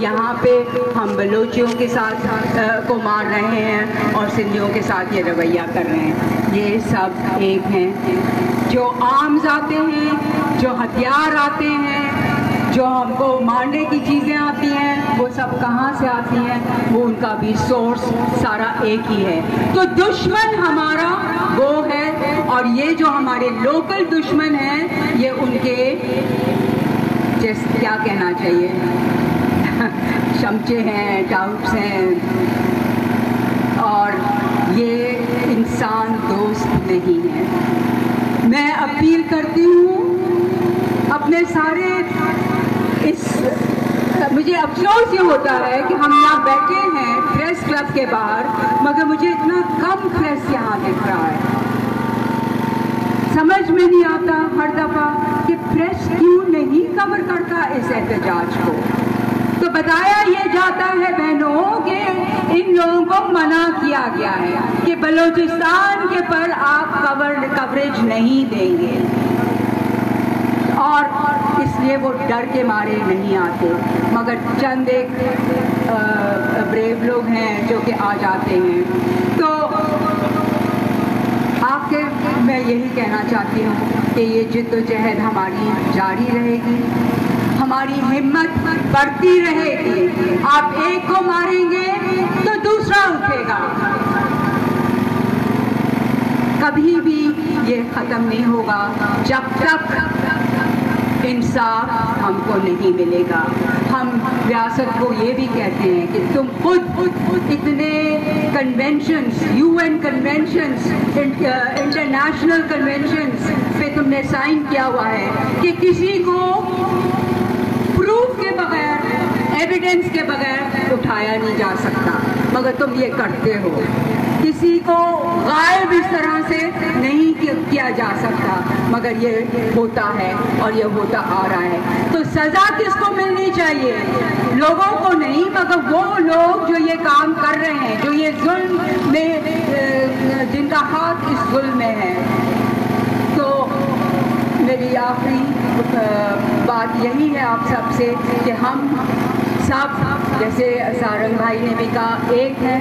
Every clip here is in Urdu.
یہاں پہ ہم بلوچیوں کے ساتھ کو مار رہے ہیں اور سندھیوں کے ساتھ یہ رویہ کر رہے ہیں، یہ سب ایک ہیں۔ جو آرمز آتے ہیں، جو ہتھیار آتے ہیں، جو ہم کو مارنے کی چیزیں آتی ہیں، وہ سب کہاں سے آتی ہیں؟ وہ ان کا بھی سورس سارا ایک ہی ہے۔ تو دشمن ہمارا وہ ہے، اور یہ جو ہمارے لوکل دشمن ہیں یہ ان کے جیسے کیا کہنا چاہیے چمچے ہیں، ڈاؤٹس ہیں، اور یہ انسان دوست نہیں ہے۔ میں اپیل کرتی ہوں اپنے سارے مجھے افسوس یہ ہوتا ہے کہ ہم یہاں بیٹھے ہیں پریس کلب کے باہر، مگر مجھے اتنا کم پریس یہاں دکھ رہا ہے۔ سمجھ میں نہیں آتا ہر دفعہ کہ پریس کیوں نہیں کور کرتا اس احتجاج کو۔ تو بتایا یہ جاتا ہے بہنوں کہ ان لوگوں کو منع کیا گیا ہے کہ بلوچستان کے پر آپ کوریج نہیں دیں گے، اور اس لیے وہ ڈر کے مارے نہیں آتے، مگر چند ایک بریو لوگ ہیں جو کہ آ جاتے ہیں۔ تو آخر میں یہی کہنا چاہتی ہوں کہ یہ جد و جہد ہماری جاری رہے گی، ہماری ہمت بڑھتی رہے گی۔ آپ ایک کو ماریں گے تو دوسرا اٹھے گا، کبھی بھی یہ ختم نہیں ہوگا جب تک انصاف ہم کو نہیں ملے گا۔ ہم ریاست کو یہ بھی کہتے ہیں کہ تم خود اتنے conventions, UN conventions, international conventions پہ تم نے سائن کیا ہوا ہے کہ کسی کو پروف کے بغیر، ایویڈنس کے بغیر اٹھایا نہیں جا سکتا، مگر تم یہ کرتے ہو۔ کسی کو غائب اس طرح سے نہیں کیا جا سکتا، مگر یہ ہوتا ہے اور یہ ہوتا آ رہا ہے۔ تو سزا کس کو ملنی چاہیے؟ لوگوں کو نہیں، مگر وہ لوگ جو یہ کام کر رہے ہیں، جو یہ ظلم میں، جن کا ہاتھ اس ظلم میں ہے۔ تو میری آخری بات یہی ہے آپ سب سے کہ ہم سب، جیسے سارنگ بھائی نے بھی کہا، ایک ہے،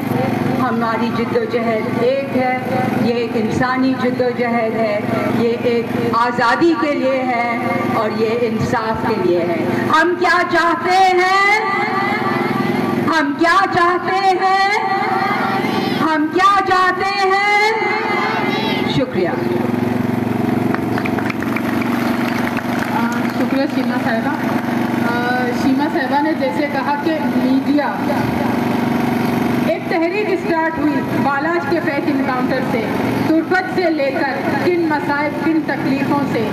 ہماری جد و جہد ایک ہے۔ یہ ایک انسانی جد و جہد ہے، یہ ایک آزادی کے لیے ہے اور یہ انصاف کے لیے ہے۔ ہم کیا چاہتے ہیں؟ ہم کیا چاہتے ہیں؟ ہم کیا چاہتے ہیں؟ شکریہ۔ شکریہ شیما صاحبہ۔ شیما صاحبہ نے جیسے کہا کہ میڈیا، ایک تحریک اسٹارٹ ہوئی بالاج کے فیک انکاؤنٹر سے، تربت سے لے کر کن مصائب، کن تکلیفوں سے،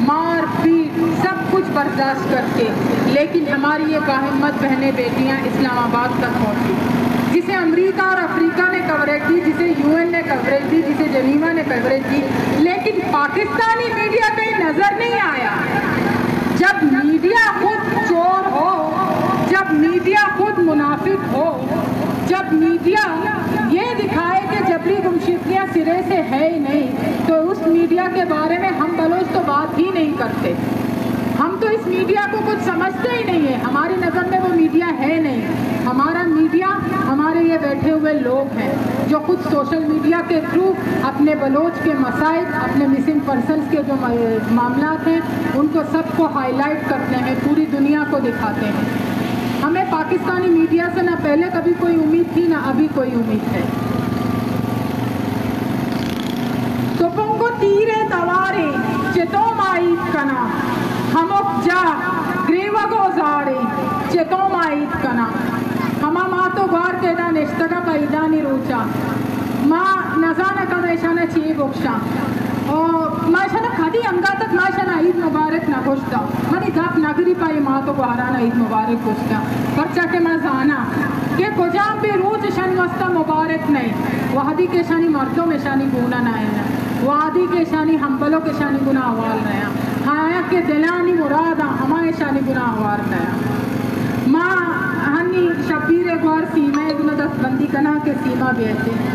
مار پیٹ سب کچھ برداشت کر کے، لیکن ہماری یہ باہمت بہنیں بیٹیاں اسلام آباد تک پہنچی، جسے امریکہ اور افریقہ نے کوریج دی، جسے UN نے کوریج دی، جسے جنیوا نے کوریج دی، لیکن پاکستانی میڈیا کہیں نظر نہیں آیا۔ جب میڈیا خود چور ہو، جب میڈیا خود منافق ہو، جب میڈیا یہ دکھائے کہ جبری گمشدگیاں سرے سے ہے ہی نہیں، تو اس میڈیا کے بارے میں ہم بلوچ تو بات ہی نہیں کرتے۔ ہم تو اس میڈیا کو کچھ سمجھتے ہی نہیں ہیں، ہماری نظر میں وہ میڈیا ہے نہیں۔ ہمارا میڈیا ہمارے یہ بیٹھے ہوئے لوگ ہیں جو خود سوشل میڈیا کے تھرو اپنے بلوچ کے مسائل، اپنے مسنگ پرسنز کے جو معاملات ہیں ان کو سب کو ہائی لائٹ کرتے ہیں، پوری دنیا کو دکھاتے ہیں۔ ہمیں پاکستانی میڈیا سے نہ پہلے کبھی کوئی امید تھی، نہ ابھی کوئی امید ہے۔ توپنگو تیرے دوارے چتوم آئیت کنا، ہمک جا گریوگو زاڑے چتوم آئیت کنا، ہما ماں تو گار تیدا نشتگا پیدانی روچا، ماں نزانہ کا میشانہ چیئے گوکشا، اور ماشاءاللہ کھدی انگا تک ماشاءاللہ عید مبارک نہ گوشتا، منی دھاپ نگری پائی ماں تو گوھرانا عید مبارک گوشتا، پرچا کے ماں زانا کہ کجام بھی روچ شانی وستا مبارک نہیں، وحدی کے شانی مردوں میں شانی گونا نہ ہے، وادی کے شانی ہمبلوں کے شانی گناہ وال رہا، ہایا کے دلانی مرادا ہمائے شانی گناہ وار رہا۔ ماں ہنی شبیر گوار سیمہ گناہ دست بندی کنا کے سیمہ بیتے ہیں۔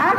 8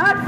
8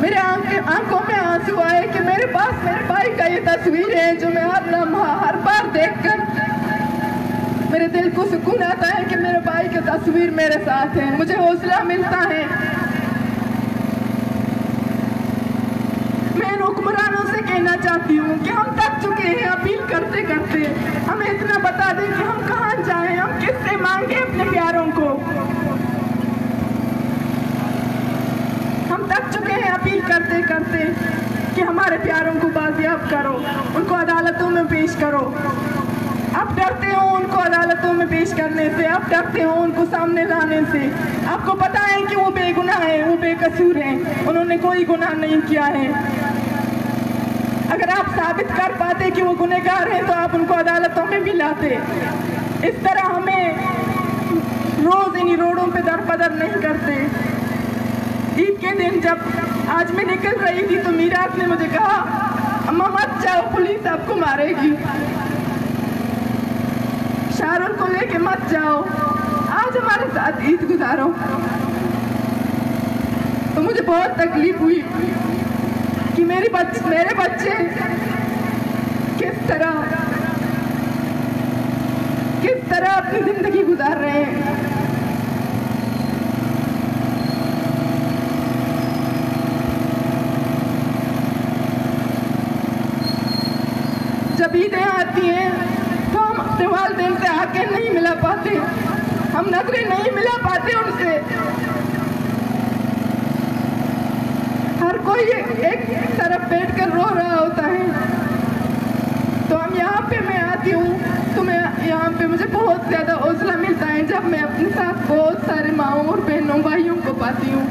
میرے آنکھوں میں آنسو آئے کہ میرے پاس میرے بھائی کا یہ تصویر ہے جو میں ہر لمحہ ہر بار دیکھ کر میرے دل کو سکون آتا ہے کہ میرے بھائی کی تصویر میرے ساتھ ہے، مجھے حوصلہ ملتا ہے۔ میں ان حکمرانوں سے کہنا چاہتی ہوں کہ ہم تھک چکے ہیں اپیل کرتے کرتے، ہمیں اتنا بتا دیں کہ ہم کہاں جائیں، ہم کس سے مانگیں اپنے پیاروں کو۔ ہم تھک چکے ہیں اپیل کرتے کرتے کہ ہمارے پیاروں کو بازیاب کرو، ان کو عدالتوں میں پیش کرو۔ آپ ڈرتے ہو ان کو عدالتوں میں پیش کرنے سے، آپ ڈرتے ہو ان کو سامنے لانے سے۔ آپ کو پتا ہے کہ وہ بے گناہ ہیں، وہ بے قصور ہیں، انہوں نے کوئی گناہ نہیں کیا ہے۔ اگر آپ ثابت کر پاتے کہ وہ گنہگار ہیں تو آپ ان کو عدالتوں میں بھی لاتے۔ اس طرح ہمیں روز انہی روڈوں پہ در بدر نہیں کرتے۔ عید کے دن جب آج میں نکل رہی تھی تو میراث نے مجھے کہا اماں مت جاؤ، پولیس آپ کو مارے گی، شارن کو لے کے مت جاؤ، آج ہمارے ساتھ عید گزارو۔ تو مجھے بہت تکلیف ہوئی کہ میرے بچے کس طرح اپنی زندگی گزار رہے ہیں۔ جب عیدیں آتی ہیں تو ہم اپنے والدین سے آ کے نہیں ملا پاتے، ہم نظریں نہیں ملا پاتے ان سے۔ ہر کوئی ایک طرف بیٹھ کر رو رہا ہوتا ہے، تو ہم یہاں پہ میں آتی ہوں تو میں یہاں پہ مجھے بہت زیادہ حوصلہ ملتا ہے جب میں اپنے ساتھ بہت سارے ماؤں اور بہنوں بھائیوں کو پاتی ہوں۔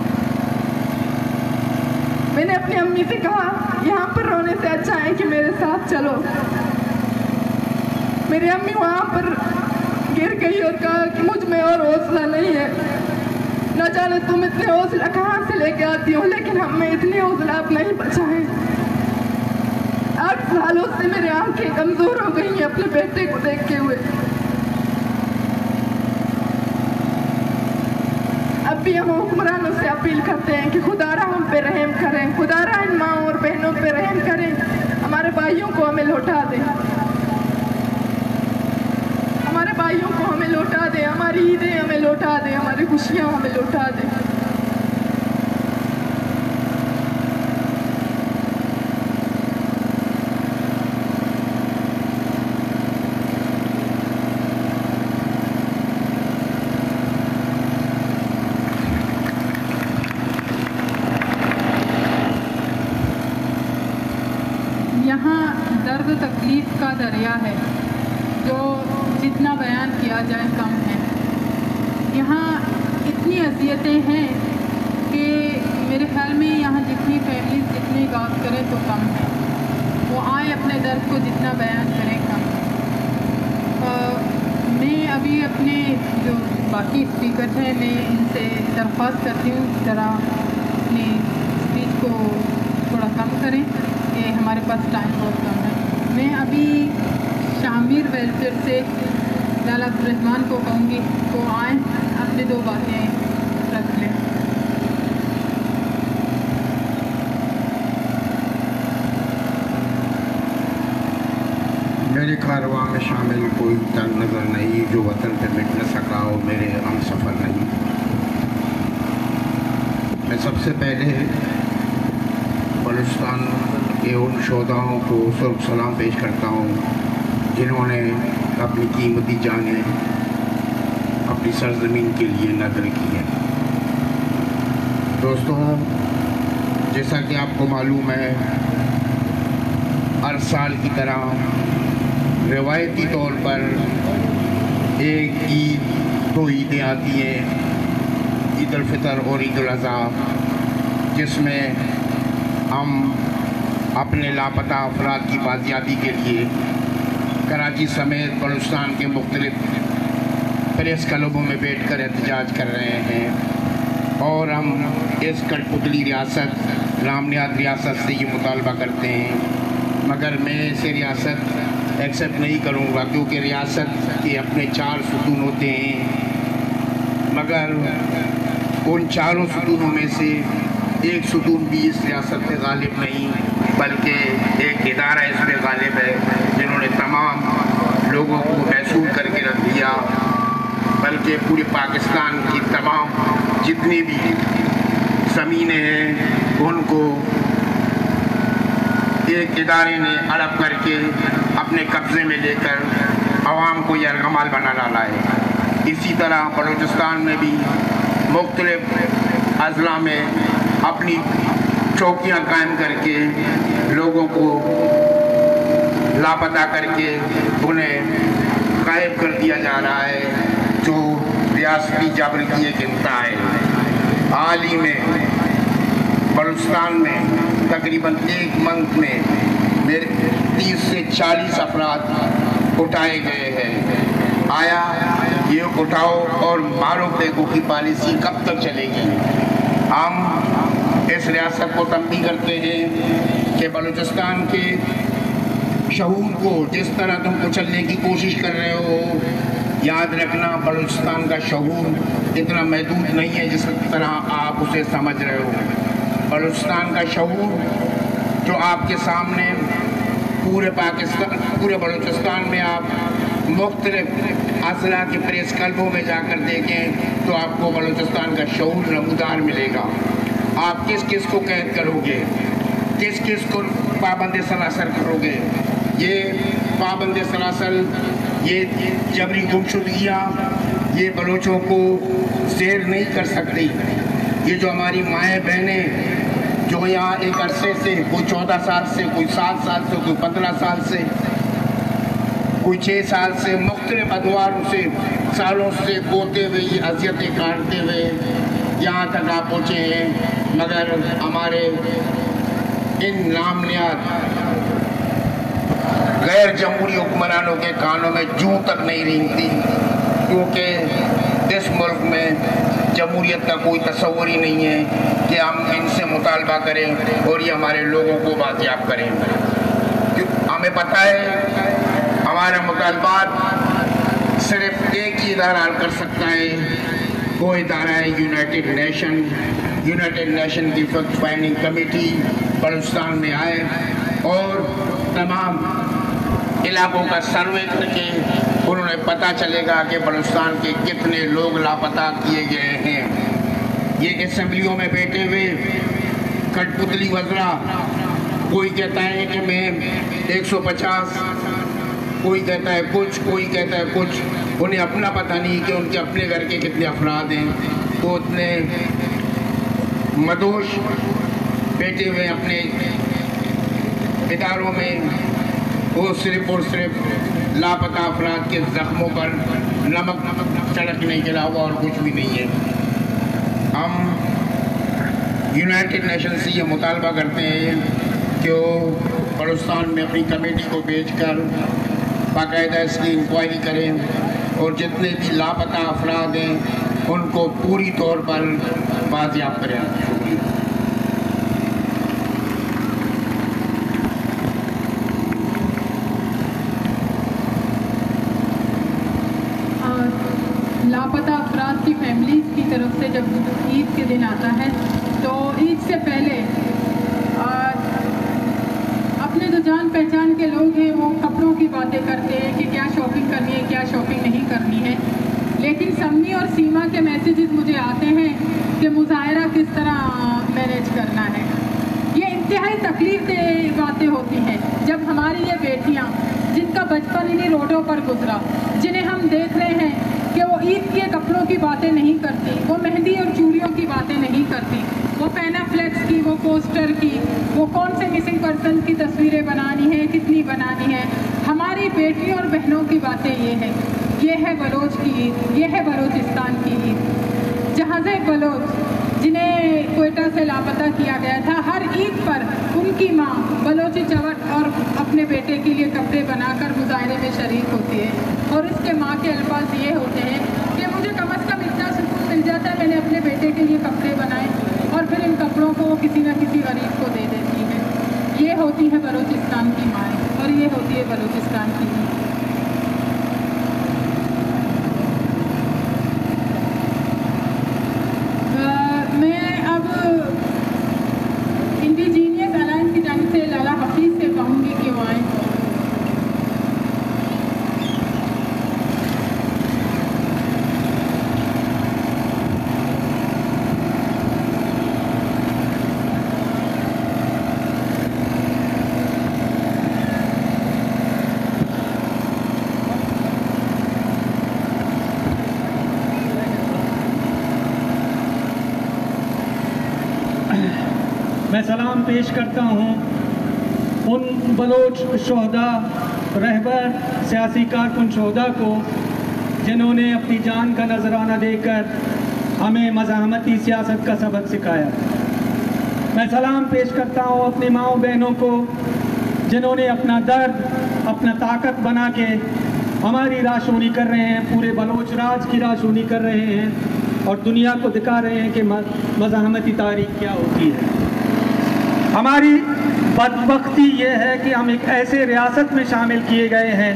میں نے اپنی امی سے کہا یہاں پر رونے سے اچھا ہے کہ میرے ساتھ چلو۔ میری امی وہاں پر گر گئی اور کہا کہ مجھ میں اور حوصلہ نہیں ہے، نہ جانے تم اتنے حوصلہ کہاں سے لے کے آتی ہو، لیکن ہم میں اتنے حوصلہ اب نہیں بچا ہے۔ 8 سالوں سے میری آنکھیں کمزور ہو گئی ہیں اپنے بیٹے کو دیکھتے ہوئے۔ اب بھی ہم حکمرانوں سے اپیل کرتے ہیں کہ خدا را ہم پہ رحم کریں، خدا را ان ماں اور بہنوں پہ رحم کریں، ہمارے بھائیوں کو ہمیں لوٹا دیں، ہمارے بھائیوں کو ہمیں لوٹا دیں، ہماری عیدیں ہمیں لوٹا دیں، ہماری خوشیاں ہمیں لوٹا دیں۔ یہاں درد و تکلیف کا دریا ہے جو جتنا بیان کیا جائے کم ہے۔ یہاں اتنی اذیتیں ہیں کہ میرے خیال میں یہاں جتنی فیملیز جتنی بات کریں تو کم ہے، وہ آئیں اپنے درد کو جتنا بیان کریں کم ہے۔ میں ابھی اپنے جو باقی اسپیکرز ہیں میں ان سے درخواست کرتی ہوں اس طرح اپنی اسپیچ کو تھوڑا کم کریں کہ ہمارے پاس ٹائم بہت کم ہے۔ میں ابھی شامیر ویلفیئر سے لالا عبدالرحمن کو کہوں گی وہ آئیں اپنے 2 باتیں رکھ لیں۔ میرے کارواں میں شامل کوئی تن نظر نہیں جو وطن پہ مٹ نہ سکا ہو، میرے ہم سفر نہیں۔ میں سب سے پہلے بلوچستان کے ان شہداؤں کو سرخ سلام پیش کرتا ہوں جنہوں نے اپنی قیمتی جانیں اپنی سرزمین کے لیے نذر کی ہیں۔ دوستوں، جیسا کہ آپ کو معلوم ہے ہر سال کی طرح روایتی طور پر ایک عید 2 عیدیں آتی ہیں، عید الفطر اور عید الاضحیٰ، جس میں ہم اپنے لاپتہ افراد کی بازیابی کے لیے کراچی سمیت بلوچستان کے مختلف پریس کلبوں میں بیٹھ کر احتجاج کر رہے ہیں، اور ہم اس کٹ پتلی ریاست رام نیاد ریاست سے یہ مطالبہ کرتے ہیں، مگر میں اسے ریاست ایکسیپٹ نہیں کروں گا کیونکہ ریاست کے اپنے 4 ستون ہوتے ہیں، مگر ان 4 ستونوں میں سے ایک ستون بھی اس ریاست پہ غالب نہیں، بلکہ ایک ادارہ اس پہ غالب ہے جنہوں نے تمام لوگوں کو محصول کر کے رکھ دیا، بلکہ پورے پاکستان کی تمام جتنی بھی زمینیں ہیں ان کو ایک ادارے نے ہڑپ کر کے اپنے قبضے میں لے کر عوام کو یرغمال بنا ڈالا ہے۔ اسی طرح بلوچستان میں بھی مختلف اضلاع میں اپنی چوکیاں قائم کر کے لوگوں کو لاپتہ کر کے انہیں غائب کر دیا جا رہا ہے، جو ریاستی جبر کی ایک انتہا ہے۔ حال ہی میں بلوچستان میں تقریباً ایک منتھ میں 30 سے 40 افراد اٹھائے گئے ہیں۔ آیا یہ اٹھاؤ اور مارو پھینکو کی پالیسی کب تک چلے گی؟ ہم اس ریاست کو تنبیہ کرتے ہیں کہ بلوچستان کے شعور کو جس طرح تم کچلنے کی کوشش کر رہے ہو، یاد رکھنا بلوچستان کا شعور اتنا محدود نہیں ہے جس طرح آپ اسے سمجھ رہے ہو۔ بلوچستان کا شعور جو آپ کے سامنے پورے بلوچستان میں آپ مختلف اضلاع کے پریس کلبوں میں جا کر دیکھیں تو آپ کو بلوچستان کا شعور نمودار ملے گا۔ آپ کس کس کو قید کرو گے، کس کس کو پابند سلاسل کرو گے؟ یہ پابند سلاسل، یہ جبری گمشدگیاں یہ بلوچوں کو زیر نہیں کر سکتی۔ یہ جو ہماری مائیں بہنیں جو یہاں ایک عرصے سے، کوئی 14 سال سے، کوئی 7 سال سے، کوئی 15 سال سے، کوئی 6 سال سے مختلف ادواروں سے سالوں سے بوتے ہوئے یہ اذیتیں کاٹتے ہوئے یہاں تک آپ پہنچے ہیں، مگر ہمارے ان نام نہاد غیر جمہوری حکمرانوں کے کانوں میں جوں تک نہیں رینگتی، کیونکہ اس ملک میں جمہوریت کا کوئی تصور ہی نہیں ہے کہ ہم ان سے مطالبہ کریں اور یہ ہمارے لوگوں کو بازیاب کریں۔ ہمیں پتہ ہے ہمارے مطالبات صرف ایک ہی ادارہ حل کر سکتا ہے، وہ ادارہ ہے یونائٹڈ نیشن کی فیکٹ فائنڈنگ کمیٹی بلوچستان میں آئے اور تمام علاقوں کا سروے کر کے انہوں نے پتہ چلے گا کہ بلوچستان کے کتنے لوگ لاپتہ کیے گئے ہیں۔ یہ اسمبلیوں میں بیٹھے ہوئے کٹ پتلی وزراء، کوئی کہتا ہے کہ میں 150، کوئی کہتا ہے کچھ، کوئی کہتا ہے کچھ، انہیں اپنا پتہ نہیں کہ ان کے اپنے گھر کے کتنے افراد ہیں۔ تو اتنے مدوش بیٹھے ہوئے اپنے اداروں میں، وہ صرف اور صرف لاپتہ افراد کے زخموں پر نمک چھڑکنے کے علاوہ اور کچھ بھی نہیں ہے۔ ہم یونائٹڈ نیشن سے یہ مطالبہ کرتے ہیں کہ وہ بلوچستان میں اپنی کمیٹی کو بھیج کر باقاعدہ اس کی انکوائری کریں اور جتنے بھی لاپتہ افراد ہیں ان کو پوری طور پر بازیاب کریں۔ لاپتہ افراد کی فیملیز کی طرف سے جب عید کے دن آتا ہے تو عید سے پہلے اپنے جو جان پہچان کے لوگ ہیں وہ کپڑوں کی باتیں کرتے ہیں کہ کیا شاپنگ کرنی ہے، کیا شاپنگ نہیں کرنی ہے، لیکن سمی اور سیما کے میسیجز مجھے آتے ہیں کہ مظاہرہ کس طرح مینیج کرنا ہے۔ یہ انتہائی تکلیف دہ باتیں ہوتی ہیں جب ہماری یہ بیٹیاں جن کا بچپن انہیں روڈوں پر گزرا، جنہیں ہم دیکھ رہے ہیں کہ وہ عید کے کپڑوں کی باتیں نہیں کرتی، وہ مہندی اور چوڑیوں کی باتیں نہیں کرتی، وہ پینا فلیکس کی، وہ پوسٹر کی، وہ کون سے مسنگ پرسن کی تصویریں بنانی ہے، کتنی بنانی ہے۔ ہماری بیٹیوں اور بہنوں کی باتیں یہ ہے بلوچ کی عید، یہ ہے بلوچستان کی عید۔ جہاز بلوچ جنہیں کوئٹہ سے لاپتہ کیا گیا تھا، ہر عید پر ان کی ماں بلوچی چوٹ اور اپنے بیٹے کے لیے کپڑے بنا کر مظاہرے میں شریک ہوتی ہے، اور اس کے ماں کے الفاظ یہ ہوتے ہیں کہ مجھے کم از کم اتنا سکون مل جاتا ہے میں نے اپنے بیٹے کے لیے کپڑے بنائے اور پھر ان کپڑوں کو وہ کسی نہ کسی غریب کو دے دیتی ہے۔ یہ ہوتی ہے بلوچستان کی مائیں اور یہ ہوتی ہے بلوچستان کی عید۔ میں اب پیش کرتا ہوں ان بلوچ شہدا، رہبر، سیاسی کارکن شہدا کو جنہوں نے اپنی جان کا نذرانہ دے کر ہمیں مزاحمتی سیاست کا سبق سکھایا۔ میں سلام پیش کرتا ہوں اپنی ماؤں بہنوں کو جنہوں نے اپنا درد اپنا طاقت بنا کے ہماری راشونی کر رہے ہیں، پورے بلوچ راج کی راشونی کر رہے ہیں اور دنیا کو دکھا رہے ہیں کہ مزاحمتی تاریخ کیا ہوتی ہے۔ ہماری بدبختی یہ ہے کہ ہم ایک ایسے ریاست میں شامل کیے گئے ہیں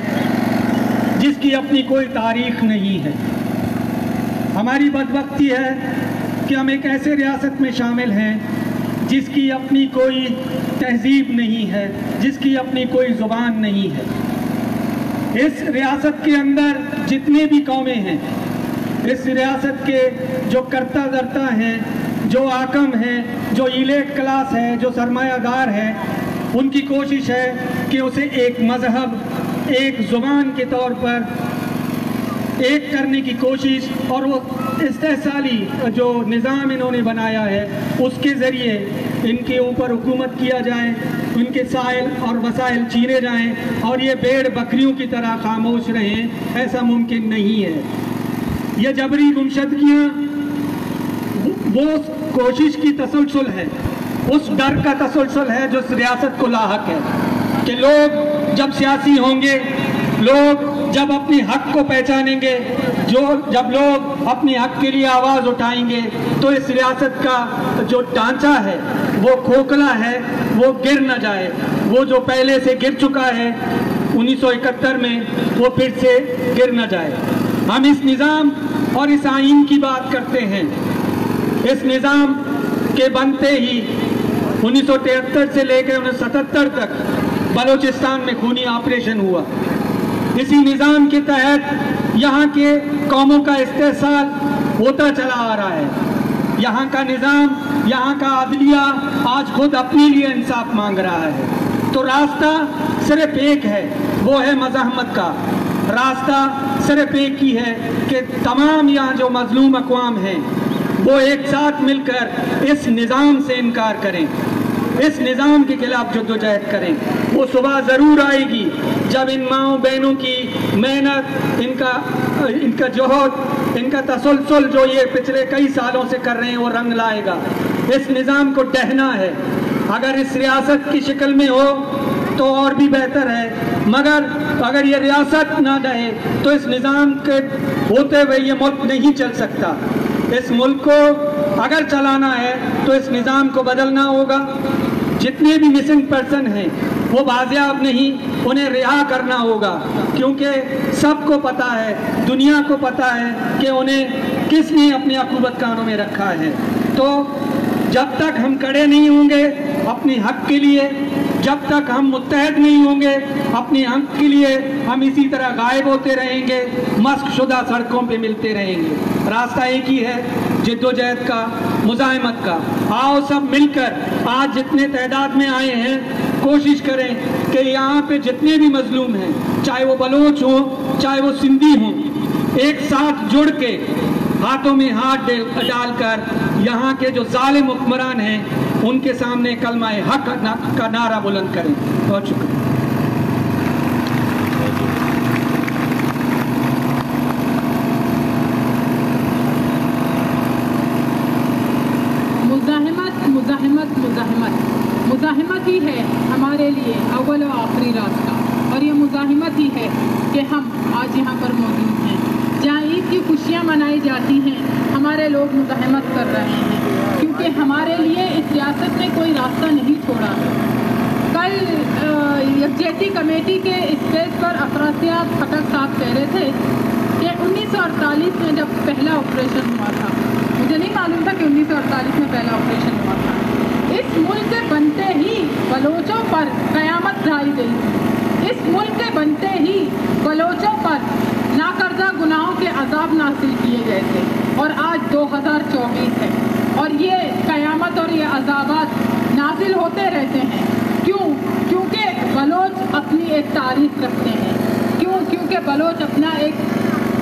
جس کی اپنی کوئی تاریخ نہیں ہے۔ ہماری بدبختی ہے کہ ہم ایک ایسے ریاست میں شامل ہیں جس کی اپنی کوئی تہذیب نہیں ہے، جس کی اپنی کوئی زبان نہیں ہے۔ اس ریاست کے اندر جتنے بھی قومیں ہیں، اس ریاست کے جو کرتا دھرتا ہیں، جو حاکم ہیں، جو ایلیٹ کلاس ہے، جو سرمایہ دار ہے، ان کی کوشش ہے کہ اسے ایک مذہب، ایک زبان کے طور پر ایک کرنے کی کوشش، اور وہ استحصالی جو نظام انہوں نے بنایا ہے اس کے ذریعے ان کے اوپر حکومت کیا جائے، ان کے سائل اور وسائل چھینے جائیں اور یہ بھیڑ بکریوں کی طرح خاموش رہیں، ایسا ممکن نہیں ہے۔ یہ جبری گمشدگیاں وہ کوشش کی تسلسل ہے، اس ڈر کا تسلسل ہے جو اس ریاست کو لاحق ہے کہ لوگ جب سیاسی ہوں گے، لوگ جب اپنے حق کو پہچانیں گے، جب لوگ اپنے حق کے لیے آواز اٹھائیں گے تو اس ریاست کا جو ڈھانچہ ہے وہ کھوکھلا ہے، وہ گر نہ جائے۔ وہ جو پہلے سے گر چکا ہے 1971 میں، وہ پھر سے گر نہ جائے۔ ہم اس نظام اور اس آئین کی بات کرتے ہیں۔ اس نظام کے بنتے ہی 1973 سے لے کے 1977 تک بلوچستان میں خونی آپریشن ہوا۔ اسی نظام کے تحت یہاں کے قوموں کا استحصال ہوتا چلا آ رہا ہے۔ یہاں کا نظام، یہاں کا عدلیہ آج خود اپنے لیے انصاف مانگ رہا ہے۔ تو راستہ صرف ایک ہے، وہ ہے مزاحمت کا۔ راستہ صرف ایک ہی ہے کہ تمام یہاں جو مظلوم اقوام ہیں وہ ایک ساتھ مل کر اس نظام سے انکار کریں، اس نظام کے خلاف جدوجہد کریں۔ وہ صبح ضرور آئے گی جب ان ماؤں بہنوں کی محنت، ان کا جوہد، ان کا تسلسل جو یہ پچھلے کئی سالوں سے کر رہے ہیں وہ رنگ لائے گا۔ اس نظام کو ڈہنا ہے۔ اگر اس ریاست کی شکل میں ہو تو اور بھی بہتر ہے، مگر اگر یہ ریاست نہ ڈہے تو اس نظام کے ہوتے ہوئے یہ ملک نہیں چل سکتا۔ اس ملک کو اگر چلانا ہے تو اس نظام کو بدلنا ہوگا۔ جتنے بھی مسنگ پرسن ہیں وہ بازیاب نہیں، انہیں رہا کرنا ہوگا، کیونکہ سب کو پتہ ہے، دنیا کو پتہ ہے کہ انہیں کس نے اپنے عقوبت کانوں میں رکھا ہے۔ تو جب تک ہم کھڑے نہیں ہوں گے اپنے حق کے لیے، جب تک ہم متحد نہیں ہوں گے اپنے حق کے لیے، ہم اسی طرح غائب ہوتے رہیں گے، مسخ شدہ سڑکوں پہ ملتے رہیں گے۔ راستہ ایک ہی ہے، جدوجہد کا، مزاحمت کا۔ آؤ سب مل کر آج جتنے تعداد میں آئے ہیں کوشش کریں کہ یہاں پہ جتنے بھی مظلوم ہیں، چاہے وہ بلوچ ہوں چاہے وہ سندھی ہوں، ایک ساتھ جڑ کے ہاتھوں میں ہاتھ ڈال کر یہاں کے جو ظالم حکمران ہیں ان کے سامنے کلمہ حق کا نعرہ بلند کریں۔ بہت شکریہ۔ مزاحمت ہی ہے ہمارے لیے اول و آخری راستہ، اور یہ مزاحمت ہی ہے کہ ہم آج یہاں پر موجود ہیں۔ جہاں عید کی خوشیاں منائی جاتی ہیں ہمارے لوگ مزاحمت کر رہے ہیں، کیونکہ ہمارے لیے اس ریاست نے کوئی راستہ نہیں چھوڑا۔ کل یکجہتی کمیٹی کے اسٹیج پر افراسیاب خٹک صاحب کہہ رہے تھے کہ 1948 میں جب پہلا آپریشن ہوا تھا، مجھے نہیں معلوم تھا کہ 1948 میں پہلا آپریشن ہوا تھا، اس ملک کے بنتے ہی بلوچوں پر قیامت ڈھائی گئی تھی۔ اس ملک کے بنتے ہی بلوچوں پر ناقرضہ گناہوں کے عذاب نازل کیے گئے تھے، اور آج 2024 ہے اور یہ قیامت اور یہ عذابات نازل ہوتے رہتے ہیں۔ کیونکہ بلوچ اپنی ایک تاریخ رکھتے ہیں، کیونکہ بلوچ اپنا ایک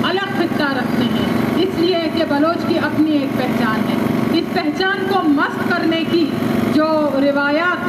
الگ خطہ رکھتے ہیں، اس لیے کہ بلوچ کی اپنی ایک پہچان ہے۔ اس پہچان کو مست کرنے کی جو روایات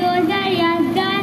2011